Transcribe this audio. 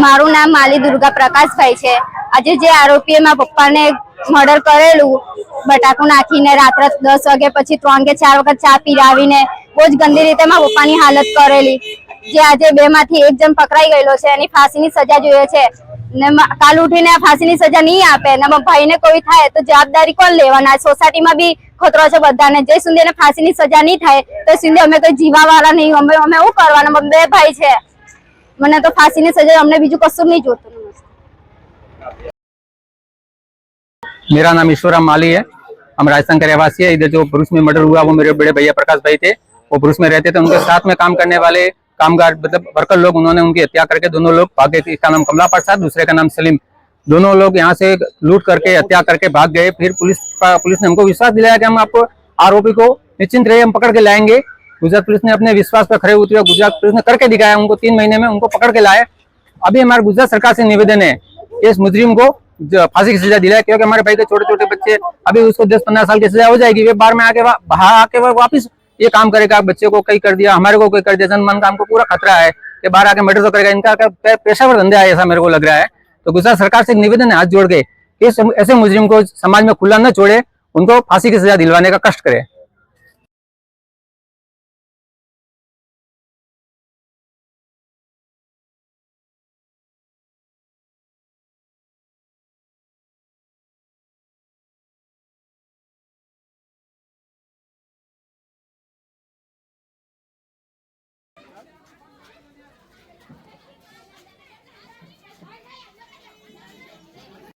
મારું નામ માલી દુર્ગા પ્રકાશભાઈ છે। આજે જે આરોપીએ મારા પપ્પાને મર્ડર કરેલું બટાકું નાખીને રાત્રે 10 વાગ્યા પછી 3 કે 4 વખત ચા પીરાવીને બહુ જ ગંદી રીતે મારા પપ્પાની હાલત કરેલી, જે આજે બે માંથી એક જણ પકડાઈ ગયેલો છે, એની ફાંસીની સજા જોઈએ છે ને કાલ ઉઠીને ફાંસીની સજા નહીં આપે ને ભાઈને કોઈ થાય તો જવાબદારી કોણ લેવાના? સોસાયટીમાં બી ખતરો છે બધાને। જે સુધી એને ફાંસીની સજા નહીં થાય તો સુધી અમે કોઈ જીવાવાળા નહીં, અમે શું કરવાના? બે ભાઈ છે, મને तो फांसी ने सजा, हमने बीजू कसूर नहीं जोतो। मेरा नाम ईश्वराम माली है, हम राजस्थान के रहवासी है। इधर जो पुरुष में मर्डर हुआ वो मेरे बड़े भैया प्रकाश भाई थे, वो पुरुष में रहते थे। उनके साथ में काम करने वाले कामगार मतलब वर्कर लोग, उन्होंने उनकी हत्या करके दोनों लोग भागे। इसका नाम कमला प्रसाद, दूसरे का नाम सलीम। दोनों लोग यहाँ से लूट करके हत्या करके भाग गए। फिर पुलिस ने हमको विश्वास दिलाया कि हम आपको आरोपी को निश्चिंत रहिए, हम पकड़ के लाएंगे। गुजरात पुलिस ने अपने विश्वास पर खड़े उतरे, गुजरात पुलिस ने करके दिखाया। उनको 3 महीने में उनको पकड़ के लाए। अभी हमारे गुजरात सरकार से निवेदन है इस मुजरिम को फांसी की सजा दिलाए, क्योंकि हमारे भाई के छोटे छोटे बच्चे, अभी उसको 10-15 साल की सजा हो जाएगी, वे बाहर में आके बाहर आके वापिस ये काम करेगा। बच्चे को कई कर दिया, हमारे को कोई कर दिया, जनमान का हमको पूरा खतरा है कि बाहर आके मर्डर तो करेगा। इनका पेशेवर धंधा है ऐसा मेरे को लग रहा है। तो गुजरात सरकार से एक निवेदन है हाथ जोड़ के, ऐसे मुजरिम को समाज में खुला न छोड़े, उनको फांसी की सजा दिलवाने का कष्ट करे।